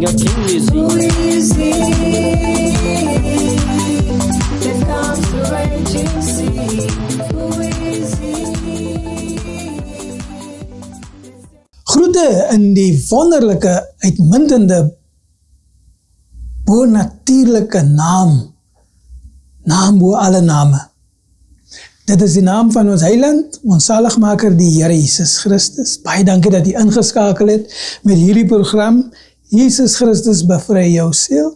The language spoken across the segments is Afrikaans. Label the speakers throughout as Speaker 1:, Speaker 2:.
Speaker 1: your king is he.
Speaker 2: Who is he? There comes the raging sea. Who is he?
Speaker 3: Groete in die wonderlijke, uitmuntende, bonatuurlijke naam bo alle name. Dit is die naam van ons heiland, ons saligmaker, die Here Jesus Christus. Baie dankie dat jy ingeskakel het met hierdie program. Jesus Christus bevry jou siel.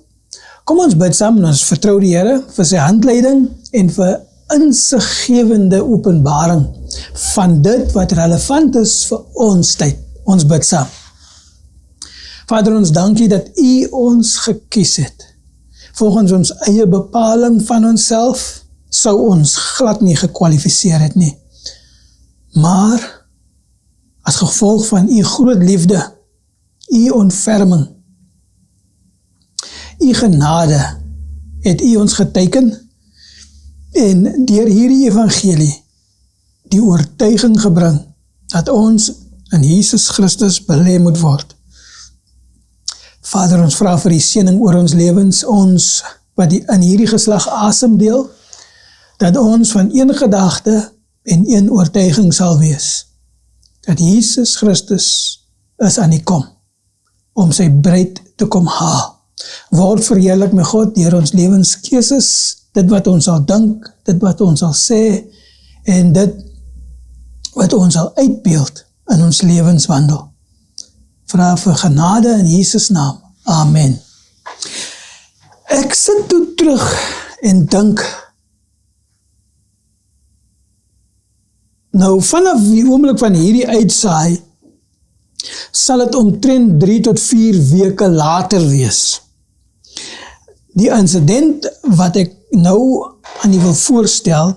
Speaker 3: Kom ons bid saam en ons vertrou die Here vir sy handleiding en vir insiggewende openbaring van dit wat relevant is vir ons tyd. Ons bid saam. Vader, ons dankie dat U ons gekies het. Volgens ons eie bepaling van onsself sou ons glad nie gekwalifiseer het nie. Maar as gevolg van U groot liefde, U ontferming, U genade, het U ons geteken en deur hierdie evangelie die oortuiging gebring dat ons in Jesus Christus belê moet word. Vader, ons vra vir die seëning oor ons lewens, ons wat in hierdie geslag asem deel, dat ons van een gedagte en een oortuiging sal wees, dat Jesus Christus is aan die kom, om sy bruid te kom haal. Word verheerlik met God deur ons lewenskeuses, dit wat ons sal dink, dit wat ons sal sê, en dit wat ons sal uitbeeld in ons lewenswandel. Vra vir genade in Jesus naam. Amen. Ek sit toe terug en dink, nou vanaf die oomblik van hierdie uitsaai, sal het omtrent 3 tot 4 weke later wees. Die incident wat ek nou aan u wil voorstel,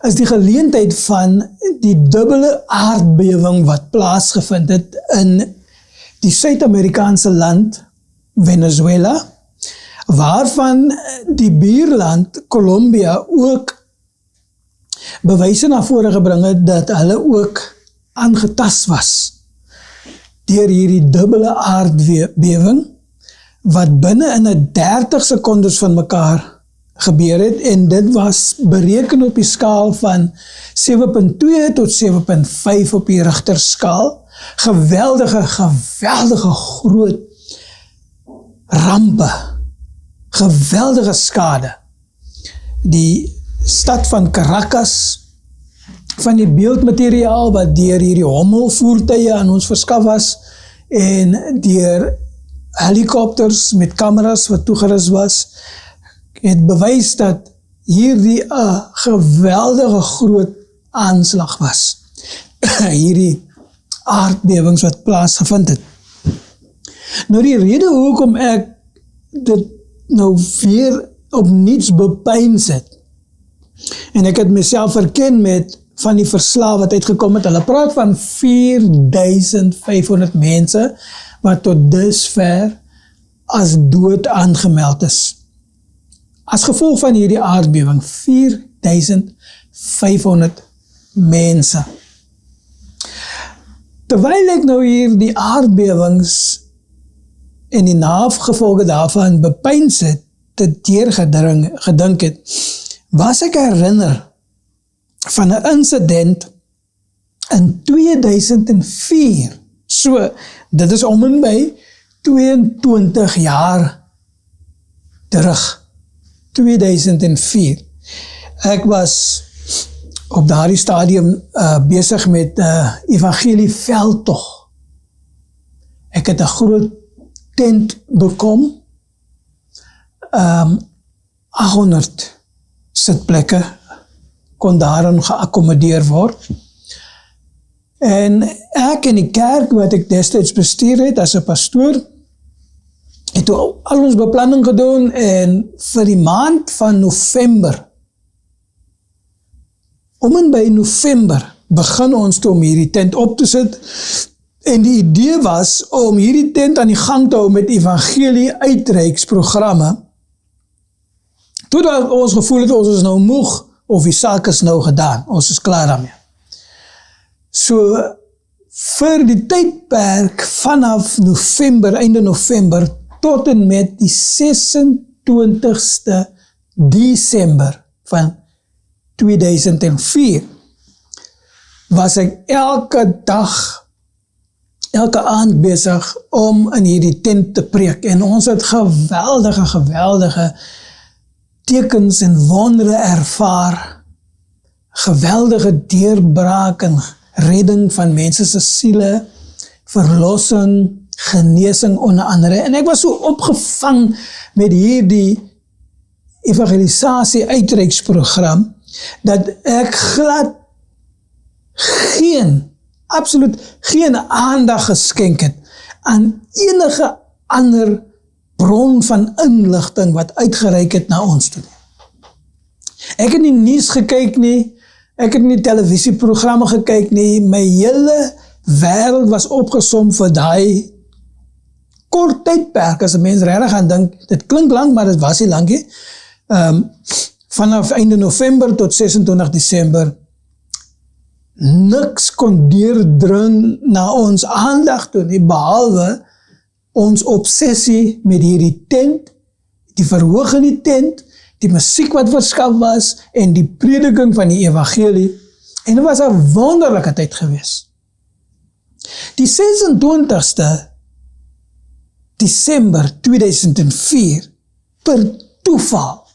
Speaker 3: is die geleentheid van die dubbele aardbewing wat plaasgevind het in die Suid-Amerikaanse land Venezuela, waarvan die buurland Colombia ook bewyse na vore gebring het dat hulle ook aangetast was deur hierdie dubbele aardbewing wat binne in 30 sekondes van mekaar gebeur het, en dit was bereken op die skaal van 7.2 tot 7.5 op die Richterskaal. Geweldige groot rampe, geweldige skade. Die stad van Caracas, van die beeldmateriaal wat deur hierdie hommelvoertuie aan ons verskaf was, en deur helikopters met kameras wat toegerus was, het bewys dat hierdie geweldige groot aanslag was. Hierdie aardbewings wat plaasgevind het. Nou die rede hoekom ek dit nou weer opnieuws bepeins het, en ek het myself verken met van die verslae wat uitgekom het, hulle praat van 4.500 mense wat tot dusver as dood aangemeld is. As gevolg van hierdie aardbewing, 4.500 mense. Terwyl ek nou hier die aardbewings en die nagevolge daarvan bepeins het, dit deurgedink het, was ek herinner van 'n incident in 2004. So, dit is om en by 22 jaar terug. 2004. Ek was op daardie stadium besig met evangelie veldtog. Ek het 'n groot tent bekom, 800 sitplekke kon daarin geakkommodeer word. En ek in die kerk wat ek destyds bestuur het as 'n pastoor, het toe al ons beplanning gedoen, en vir die maand van November, om en by November, begin ons toe om hierdie tent op te sit, en die idee was om hierdie tent aan die gang te hou met evangelie uitreiksprogramme, totdat ons gevoel het, ons is nou moeg, of die saak is nou gedaan, ons is klaar daarmee. So, vir die tydperk vanaf November, einde November, tot en met die 26ste Desember van 2004, was ek elke dag, elke aand besig om in hierdie tent te preek, en ons het geweldige tekens en wondere ervaar, geweldige deurbraak en redding van mense se siele, verlossing, genesing onder andere, en ek was so opgevang met hierdie evangelisasie uitreiksprogram, dat ek glad absoluut geen aandag geskenk het aan enige ander bron van inligting wat uitgereik het na ons toe. Ek het nie nuus gekyk nie, ek het nie televisieprogramme gekyk nie, my hele wêreld was opgesom vir daai kort tydperk, as 'n mens regtig aan dink, dit klink lang, maar dit was nie lang nie, vanaf einde November tot 26 Desember, niks kon deurdring na ons aandag toe nie, behalwe ons obsessie met hierdie tent, die verhoog in die tent, die musiek wat verskaf was, en die prediking van die evangelie, en dit was 'n wonderlike tyd gewees. Die 26ste Desember 2004, per toeval,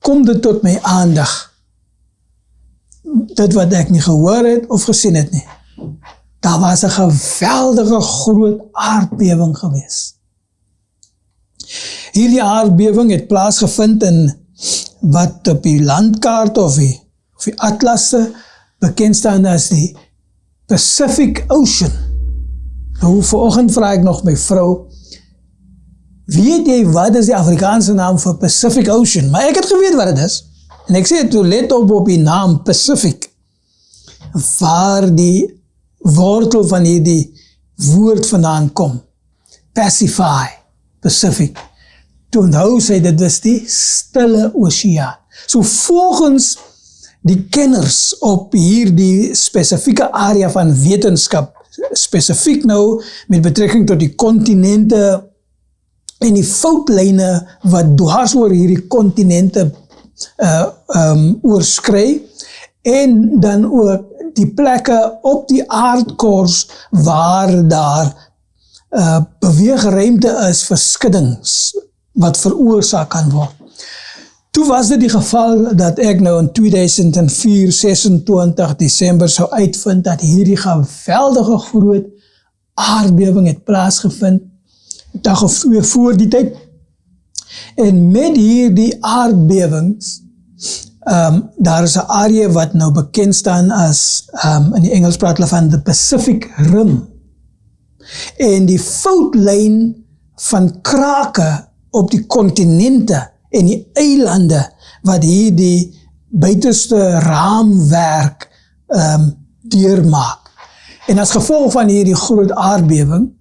Speaker 3: kom dit tot my aandag, dit wat ek nie gehoor het of gesien het nie. Daar was 'n geweldige groot aardbewing gewees. Hierdie aardbewing het plaasgevind in wat op die landkaart of die atlasse bekend staan as die Pacific Ocean. Nou, vanoggend vraag ek nog my vrou, weet jy wat is die Afrikaanse naam vir Pacific Ocean? Maar ek het geweet wat het is. En ek sê toe, let op die naam Pacific, waar die wortel van hierdie woord vandaan kom. Pacify, Pacific. Toe onthou sy, dit is die stille oseaan. So volgens die kenners op hierdie spesifieke area van wetenskap, spesifiek nou met betrekking tot die kontinente en die foutlyne wat dwars oor hierdie kontinente oorskry, en dan ook die plekke op die aardkors waar daar beweegruimte is vir skuddings wat veroorsaak kan word. Toe was dit die geval dat ek nou in 2004, 26 Desember sou uitvind dat hierdie geweldige groot aardbewing het plaasgevind, dag of 2 voor die tyd. En met hierdie aardbewings, daar is 'n area wat nou bekend staan as, in die Engels praat hulle van the Pacific Rim. En die foutlyn van krake op die kontinente en die eilande wat hierdie buitenste raamwerk deurmaak. En as gevolg van hierdie groot aardbewing,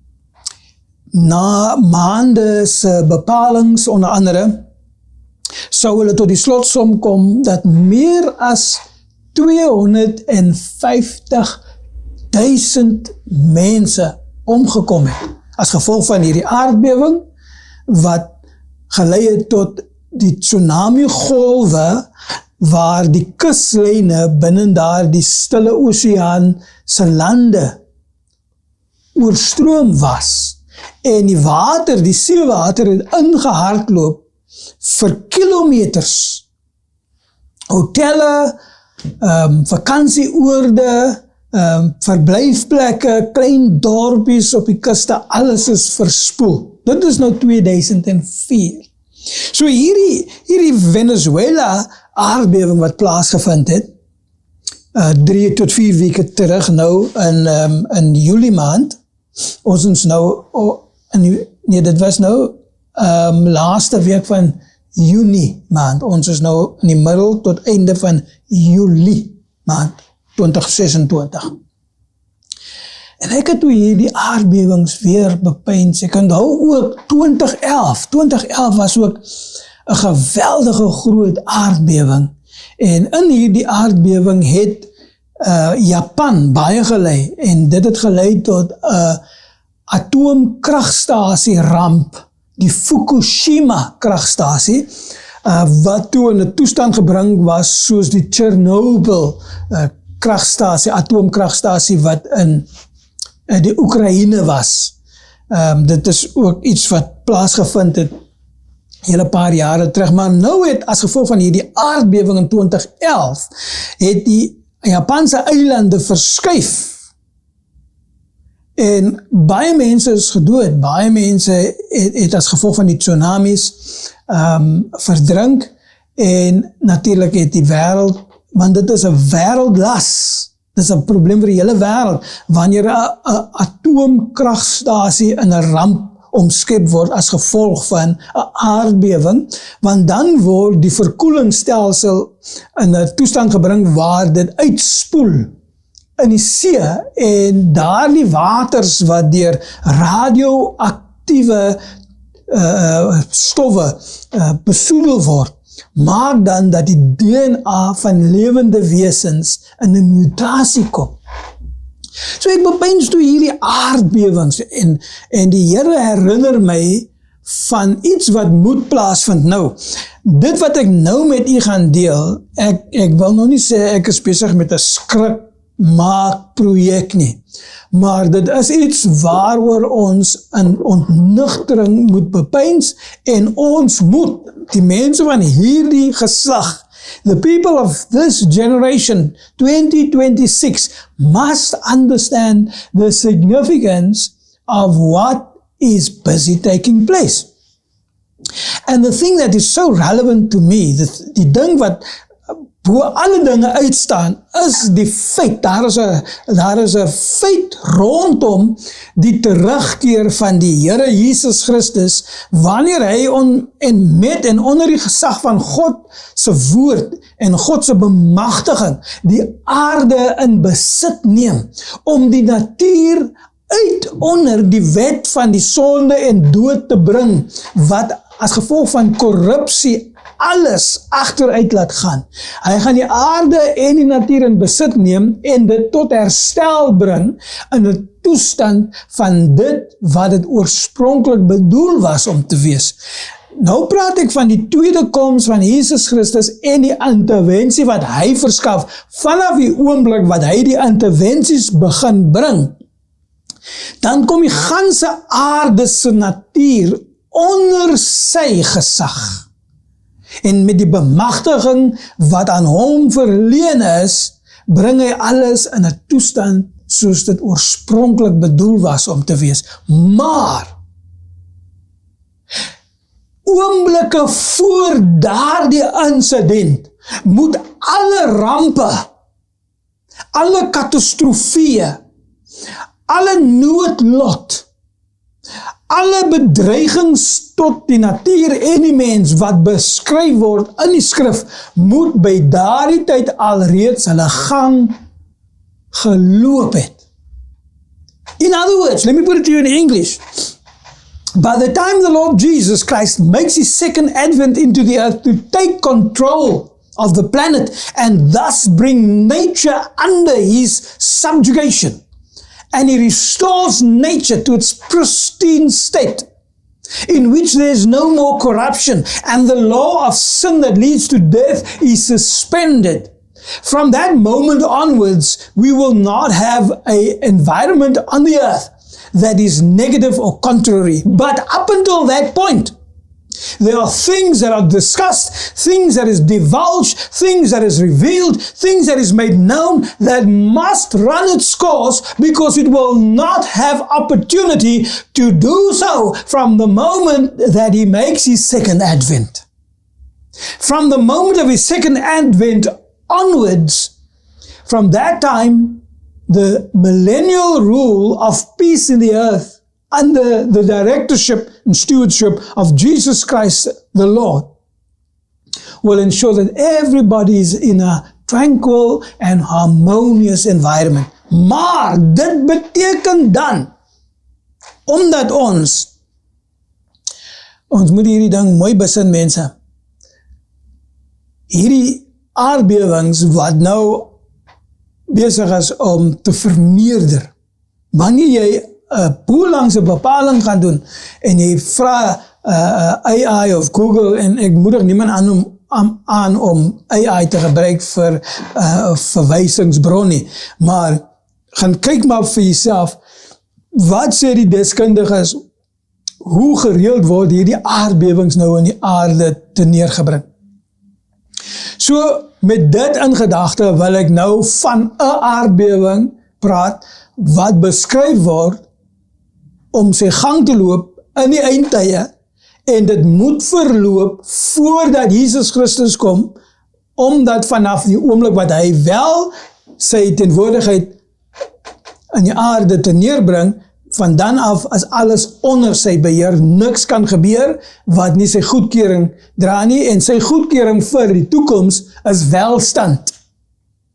Speaker 3: na maande se bepalings onder andere, sou hulle tot die slotsom kom dat meer as 250.000 mense omgekom het, as gevolg van hierdie aardbewing, wat gelei het tot die tsunami-golwe, waar die kuslyne binne daar die stille oseaan se lande oorstroom was, en die water, die seewater het ingehardloop vir kilometers. Hotelle, vakansieoorde, verblyfplekke, klein dorpies op die kuste, alles is verspoel. Dit is nou 2004. So hierdie Venezuela aardbewing wat plaasgevind het, 3 tot 4 weke terug nou in Julie maand, ons is nou, dit was nou laaste week van Junie maand, ons is nou in die middel tot einde van Julie maand 2026. En ek het toe hierdie aardbewings weer bepeins, ek onthou ook 2011 was ook 'n geweldige groot aardbewing, en in hierdie aardbewing het Japan baie gelei en dit het gelei tot 'n atoomkragstasie ramp, die Fukushima kragstasie, wat toe in 'n toestand gebring was soos die Chernobyl kragstasie, atoomkragstasie wat in die Oekraïne was. Dit is ook iets wat plaasgevind het hele paar jare terug, maar nou het as gevolg van hierdie aardbewing in 2011 het die Japanse eilande verskuif en baie mense is gedood, baie mense het as gevolg van die tsunamies verdrink en natuurlik het die wêreld, want dit is 'n wêreldlas, dit is 'n probleem vir die hele wêreld, wanneer 'n atoomkragstasie in 'n ramp omskep word as gevolg van 'n aardbewing, want dan word die verkoelingsstelsel in 'n toestand gebring waar dit uitspoel in die see en daardie waters wat deur radioaktiewe stowwe besoedel word, maak dan dat die DNA van lewende wesens in 'n mutasie kom. So ek bepeins toe hierdie aardbewings en die Here herinner my van iets wat moet plaasvind. Nou, dit wat ek nou met u gaan deel, ek wil nog nie sê ek is besig met 'n skrikmaakprojek nie, maar dit is iets waaroor ons in ontnugtering moet bepeins en ons moet, die mense van hierdie geslag, the people of this generation, 2026, must understand the significance of what is busy taking place. And the thing that is so relevant to me, die ding wat bo alle dinge uitstaan, is die feit, daar is 'n feit rondom die terugkeer van die Here Jesus Christus, wanneer hy met en onder die gesag van God se woord en God se bemagtiging die aarde in besit neem, om die natuur uit onder die wet van die sonde en dood te bring, wat as gevolg van korrupsie alles agteruit laat gaan. Hy gaan die aarde en die natuur in besit neem en dit tot herstel bring in 'n toestand van dit wat dit oorspronklik bedoel was om te wees. Nou praat ek van die tweede koms van Jesus Christus en die intervensie wat hy verskaf vanaf die oomblik wat hy die intervensies begin bring. Dan kom die ganse aarde se natuur onder sy gesag. En met die bemagtiging wat aan hom verleen is, bring hy alles in 'n toestand soos dit oorspronklik bedoel was om te wees. Maar oomblikke voor daardie insident moet alle rampe, alle katastrofeë, alle noodlot, alle bedreigings tot die natuur en die mens wat beskryf word in die skrif, moet by daardie tyd alreeds hulle gang geloop het. In other words, let me put it to you in English. By the time the Lord Jesus Christ makes his second advent into the earth to take control of the planet and thus bring nature under his subjugation, and he restores nature to its pristine state, in which there is no more corruption, and the law of sin that leads to death is suspended. From that moment onwards, we will not have an environment on the earth that is negative or contrary. But up until that point, there are things that are discussed, things that is divulged, things that is revealed, things that is made known that must run its course because it will not have opportunity to do so from the moment that he makes his second advent. From the moment of his second advent onwards, from that time, the millennial rule of peace in the earth under the directorship and stewardship of Jesus Christ the Lord will ensure that everybody is in a tranquil and harmonious environment. Maar dit beteken dan, omdat ons moet hierdie ding mooi besin, mense, hierdie aardbewings wat nou besig is om te vermeerder. Wanneer jy 'n boel langs 'n bepaling gaan doen en jy vra AI of Google, en ek moedig niemand aan om AI te gebruik vir verwysingsbron nie, maar gaan kyk maar vir jouself, wat sê die deskundiges, hoe gereeld word hierdie aardbewings nou in die aarde te neergebring. So, met dit in gedagte wil ek nou van 'n aardbewing praat, wat beskryf word om sy gang te loop in die eindtye, en dit moet verloop voordat Jesus Christus kom, omdat vanaf die oomblik wat hy wel sy teenwoordigheid in die aarde te neerbring, van dan af as alles onder sy beheer, niks kan gebeur wat nie sy goedkeuring dra nie, en sy goedkeuring vir die toekoms is welstand.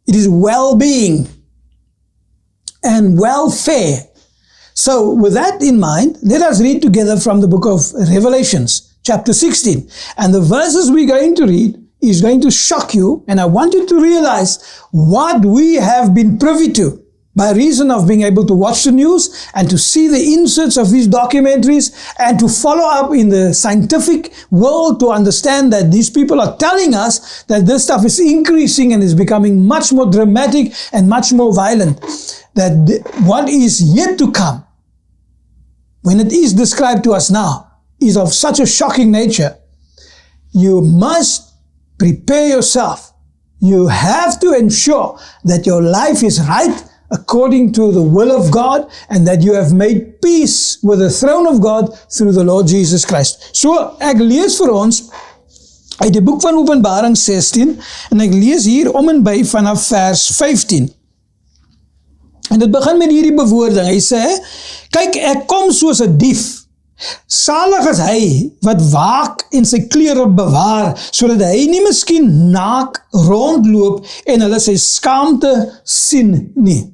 Speaker 3: It is well-being and welfare. So, with that in mind, let us read together from the book of Revelations, chapter 16. And the verses we're going to read is going to shock you, and I want you to realize what we have been privy to by reason of being able to watch the news and to see the inserts of these documentaries and to follow up in the scientific world to understand that these people are telling us that this stuff is increasing and is becoming much more dramatic and much more violent. That what is yet to come, when it is described to us now, is of such a shocking nature. You must prepare yourself. You have to ensure that your life is right according to the will of God, and that you have made peace with the throne of God through the Lord Jesus Christ. So, ek lees vir ons uit die boek van Openbaring 16, en ek lees hier om en by vanaf vers 15. En dit begin met hierdie bewoording. Hy sê, kyk, ek kom soos 'n dief. Salig is hy wat waak en sy klere bewaar, sodat hy nie miskien naak rondloop en hulle sy skaamte sien nie.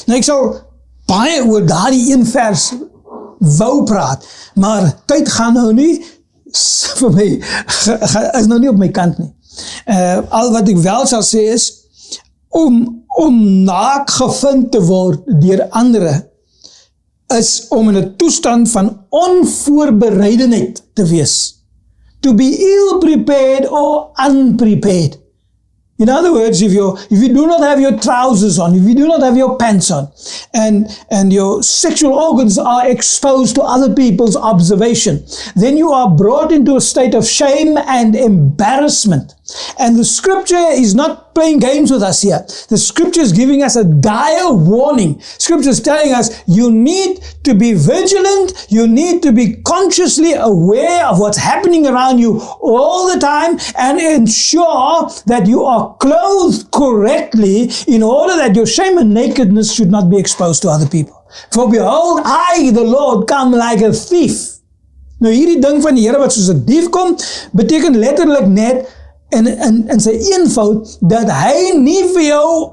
Speaker 3: Nou ek sal baie oor daardie een vers wou praat, maar tyd gaan nou nie vir my, is nou nie op my kant nie. Al wat ek wel sal sê is, om naak gevind te word deur ander, is om in 'n toestand van onvoorbereidenheid te wees. To be ill-prepared or unprepared. In other words, if you do not have your trousers on, if you do not have your pants on, and your sexual organs are exposed to other people's observation, then you are brought into a state of shame and embarrassment. And the scripture is not playing games with us here. The scripture is giving us a dire warning. Scripture is telling us you need to be vigilant, you need to be consciously aware of what's happening around you all the time, and ensure that you are clothed correctly in order that your shame and nakedness should not be exposed to other people. For behold, I, the Lord, come like a thief. Nou hierdie ding van die Here wat soos 'n dief kom, beteken letterlik net in sy eenvoud, dat hy nie vir jou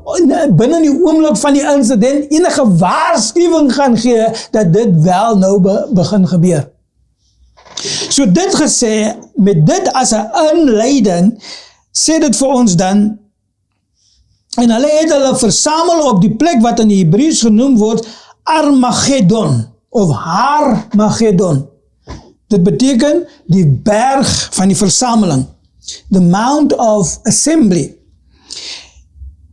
Speaker 3: binne die oomblik van die insident enige waarskuwing gaan gee, dat dit wel nou begin gebeur. So dit gesê, met dit as 'n inleiding, sê dit vir ons dan, en hulle het hulle versamel op die plek wat in die Hebreëus genoem word, Armageddon, of Harmageddon. Dit beteken die berg van die versameling. The Mount of Assembly.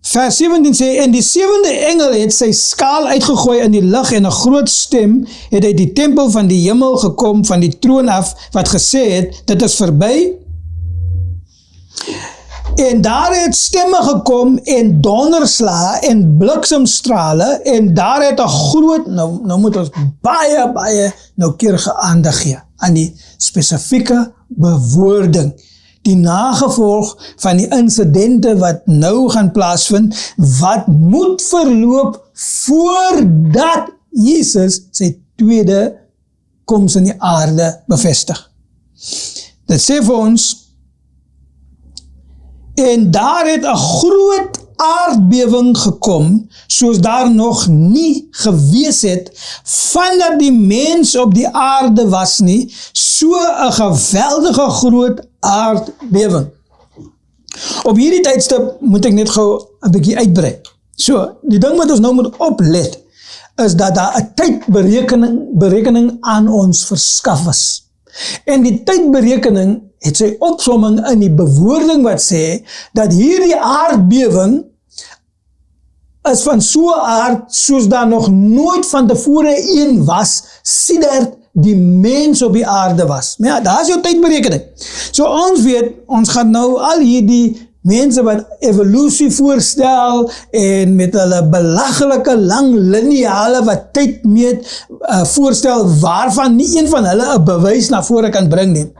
Speaker 3: Vers 17 sê, en die 7de engel het sy skaal uitgegooi in die lug, en 'n groot stem het uit die tempel van die hemel gekom, van die troon af, wat gesê het, dit is verby. En daar het stemme gekom, en donderslae, en bliksemstrale, en daar het 'n groot, nou moet ons baie noukeurige aandag gee, aan die spesifieke bewoording, die nagevolg van die insidente wat nou gaan plaasvind, wat moet verloop voordat Jesus sy tweede koms in die aarde bevestig. Dit sê vir ons, en daar het 'n groot aardbewing gekom, soos daar nog nie gewees het, vandat die mens op die aarde was nie, so 'n geweldige groot aardbewing. Op hierdie tydstip moet ek net gou 'n bietjie uitbrei. So, die ding wat ons nou moet oplet, is dat daar 'n tydberekening aan ons verskaf is. En die tydberekening het sy opsomming in die bewoording wat sê, dat hierdie aardbewing is van so 'n aard, soos daar nog nooit van tevore een was, sedert die mens op die aarde was. Maar ja, daar is jou tydberekening. So ons weet, ons gaan nou al hierdie mense wat evolusie voorstel en met hulle belaglike lang lineale wat tyd meet voorstel, waarvan nie een van hulle 'n bewys na vore kan bring nie.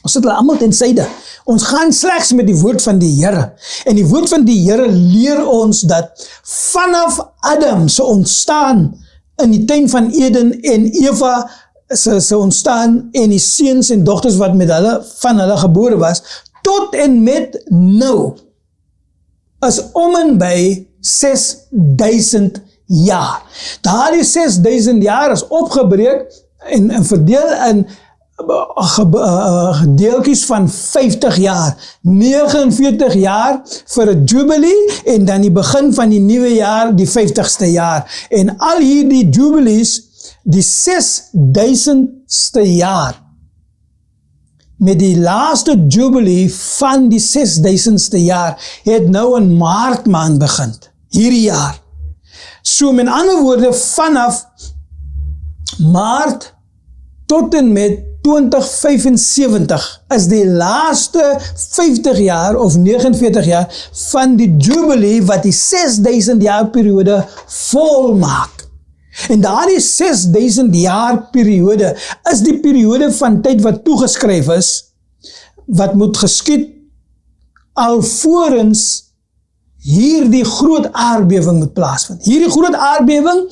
Speaker 3: Ons sit hulle almal ten syde. Ons gaan slegs met die woord van die Here. En die woord van die Here leer ons dat vanaf Adam se ontstaan in die tuin van Eden en Eva se ontstaan en die seuns en dogters wat met hulle van hulle gebore was, tot en met nou, is om en by 6000 jaar. Daardie 6000 jaar is opgebreek en verdeel in gedeeltjies van 50 jaar, 49 jaar vir 'n jubilee en dan die begin van die nuwe jaar, die 50ste jaar. En al hierdie jubilees, die 6000ste jaar, met die laaste jubilee van die 6000ste jaar, het nou in Maart maand begin, hierdie jaar. So met ander woorde, vanaf Maart tot en met 2075 is die laaste 50 jaar of 49 jaar van die jubilee wat die 6000 jaar periode volmaak. En daardie 6000 jaar periode is die periode van tyd wat toegeskryf is, wat moet geskied alvorens hierdie groot aardbewing moet plaasvind. Hierdie groot aardbewing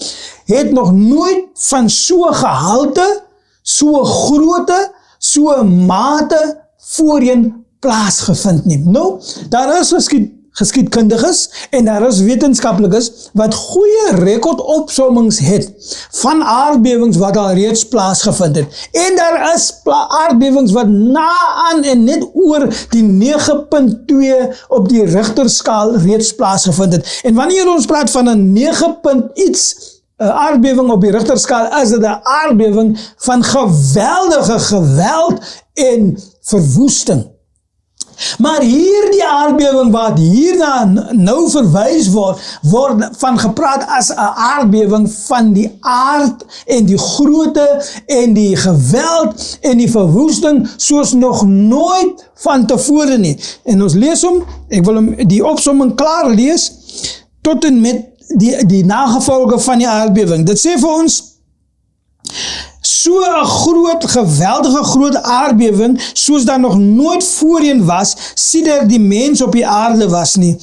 Speaker 3: het nog nooit van so gehalte, so grootte, so mate voorheen plaasgevind nie. Nou, daar is geskiedkundiges en daar is wetenskaplikes wat goeie rekordopsommings het van aardbewings wat al reeds plaasgevind het. En daar is aardbewings wat na aan en net oor die 9.2 op die Richterskaal reeds plaasgevind het. En wanneer ons praat van 'n 9. iets aardbewing op die Richterskaal, is dit 'n aardbewing van geweldige geweld en verwoesting. Maar hierdie aardbewing wat hierna nou verwys word van gepraat as 'n aardbewing van die aard en die grootte en die geweld en die verwoesting soos nog nooit van tevore nie. En ons lees hom, ek wil hom die opsomming klaar lees, tot en met die nagevolge van die aardbewing. Dit sê vir ons, so 'n groot, geweldige groot aardbewing, soos daar nog nooit voorheen was, sedert die mens op die aarde was nie.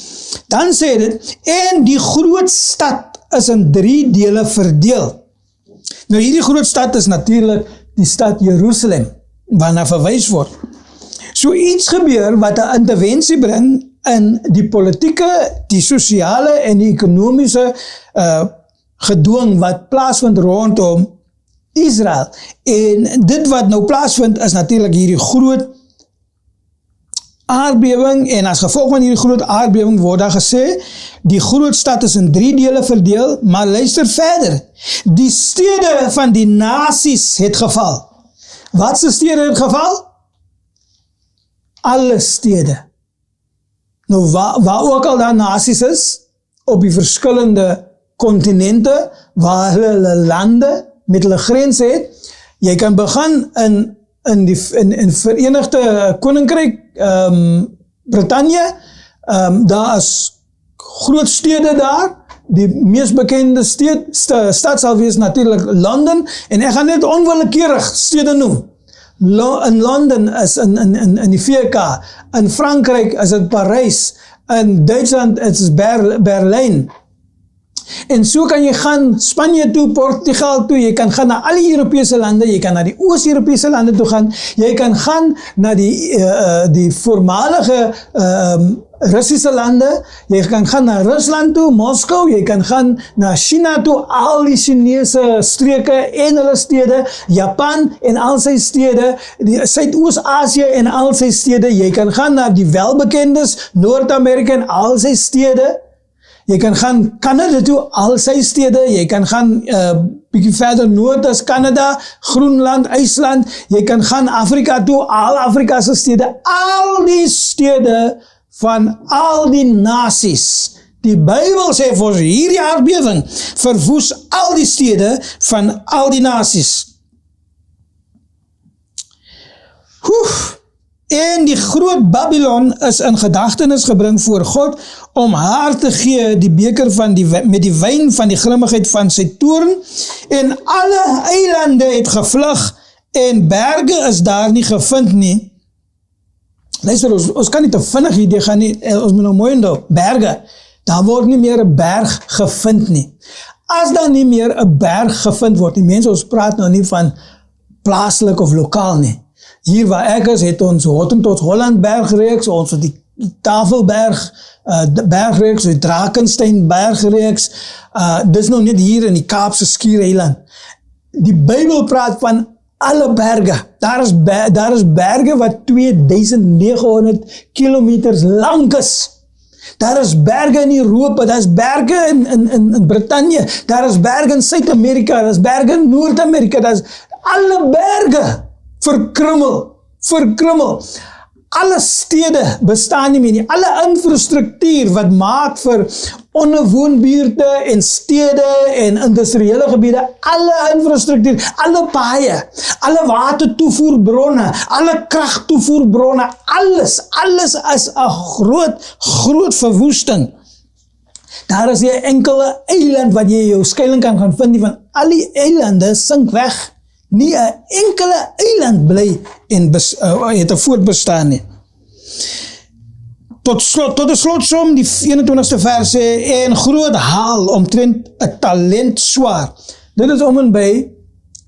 Speaker 3: Dan sê dit, en die groot stad is in 3 dele verdeel. Nou hierdie groot stad is natuurlik die stad Jerusalem, waarna verwys word. So iets gebeur wat 'n intervensie bring in die politieke, die sosiale en die ekonomiese gedwing wat plaasvind rondom Israel. En dit wat nou plaasvind is natuurlik hierdie groot aardbewing, en as gevolg van hierdie groot aardbewing word daar gesê, die groot stad is in 3 dele verdeel, maar luister verder, die stede van die nasies het geval. Wat se stede het geval? Alle stede. Nou waar ook al daar nasies is, op die verskillende kontinente, waar hulle lande met hulle grense het, jy kan begin in Verenigde Koninkryk, Britannië, daar is groot stede daar, die mees bekende stad sal wees natuurlik Londen, en ek gaan net onwillekeurig stede noem. In Londen is in die VK, in Frankryk is dit Parys, in Duitsland is het Berlyn. En so kan jy gaan Spanje toe, Portugal toe, jy kan gaan na al die Europese lande, jy kan na die Oost-Europese lande toe gaan, jy kan gaan na die voormalige Russische lande, jy kan gaan na Rusland toe, Moskou, jy kan gaan na China toe, al die Chinese streke en hulle stede, Japan en al sy stede, die Suidoos-Asië en al sy stede, jy kan gaan na die welbekendes, Noord-Amerika en al sy stede, Jy kan gaan Canada toe, al sy stede, jy kan gaan bietjie verder noord as Canada, Groenland, IJsland, jy kan gaan Afrika toe, al Afrika se stede, al die stede van al die nasies. Die Bybel sê vir ons, hierdie aardbewing verwoes al die stede van al die nasies. En die groot Babylon is in gedagtenis gebring voor God om haar te gee die beker met die wyn van die grimmigheid van sy toorn, en alle eilande het gevlug en berge is daar nie gevind nie. Luister, ons kan nie te vinnig hierdie gaan nie, ons moet nou mooi onthou, berge, daar word nie meer 'n berg gevind nie. As daar nie meer 'n berg gevind word, die mense, ons praat nou nie van plaaslik of lokaal nie. Hier waar ek is, het ons Hottentots Holland bergreeks, ons het die Tafelberg bergreeks, die Drakensberg bergreeks, dis nou net hier in die Kaapse Skiereiland. Die Bybel praat van alle berge. Daar is berge wat 2900 kilometers lang is. Daar is berge in Europa, daar is berge in Britannië, daar is berge in Suid-Amerika, daar is berge in Noord-Amerika, daar is alle berge verkrummel. Alle stede bestaan nie meer nie. Alle infrastruktuur wat maak vir onderwoonbuurte en stede en industriële gebiede, alle infrastruktuur, alle paaie, alle watertoevoerbronne, alle kragtoevoerbronne, alles is 'n groot verwoesting. Daar is nie 'n enkele eiland wat jy jou skuilings kan gaan vind nie, van al die eilande sink weg. Nie 'n enkele eiland bly en het 'n voortbestaan nie. Tot die slotsom, die 21ste vers sê, en groot haal omtrent 'n talent swaar. Dit is om en by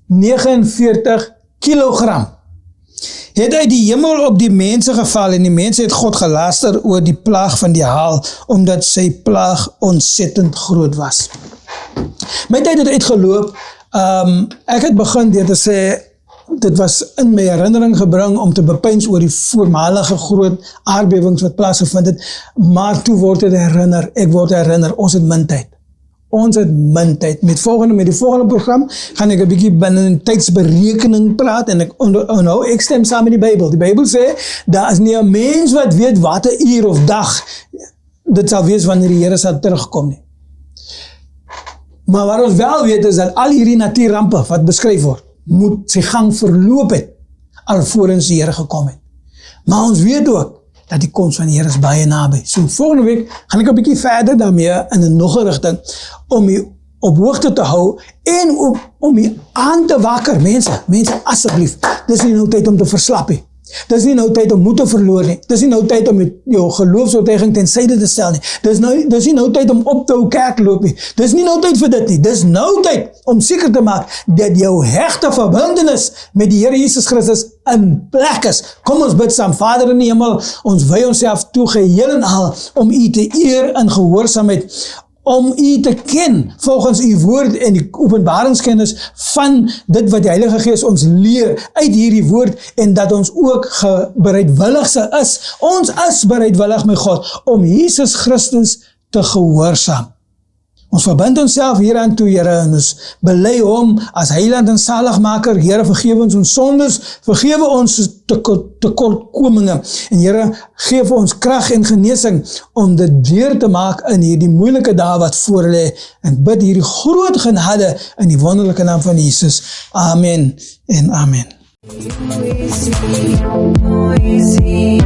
Speaker 3: 49 kilogram. Het uit die hemel op die mense geval, en die mense het God gelaster oor die plaag van die haal, omdat sy plaag ontsettend groot was. My tyd het uitgeloop. Ek het begin deur te sê, dit was in my herinnering gebring om te bepeins oor die voormalige groot aardbewings wat plaasgevind het, maar toe word ek word herinner, ons het min tyd. Met die volgende program gaan ek 'n bietjie binne tydsberekening praat, en ek stem saam met die Bybel. Die Bybel sê, daar is nie 'n mens wat weet wat 'n uur of dag dit sal wees wanneer die Here sal terugkom nie. Maar wat ons wel weet is dat al hierdie natuurrampe wat beskryf word, moet sy gang verloop het, alvorens die Here gekom het. Maar ons weet ook, dat die koms van die Here is baie naby. So volgende week gaan ek 'n bietjie verder daarmee in 'n nog 'n rigting, om u op hoogte te hou, en om u aan te wakker, mense asseblief, dis nie nou tyd om te verslap nie. Dis nie nou tyd om moed te verloor nie. Dis nie nou tyd om jou geloofsoortuiging ten syde te stel nie. Dis nie nou tyd om op te hou kerk loop nie. Dis nie nou tyd vir dit nie. Dis nou tyd om seker te maak dat jou hegte verbintenis met die Here Jesus Christus in plek is. Kom ons bid saam. Vader in die hemel, ons wy onsself toe geheel en al om u te eer in gehoorsaamheid, om u te ken volgens u woord en die openbaringskennis van dit wat die Heilige Gees ons leer uit hierdie woord, en dat ons ook bereidwillig is. Ons is bereidwillig, my God, om Jesus Christus te gehoorsaam. Ons verbind onsself hieraan toe, Here, en ons bely hom as heiland en saligmaker. Here, vergewe ons sondes, vergewe ons tekortkominge, en Here, geef ons krag en genesing om dit deur te maak in hierdie moeilike dae wat voor lê, en bid hierdie groot genade in die wonderlike naam van Jesus. Amen en amen.
Speaker 2: Who is he?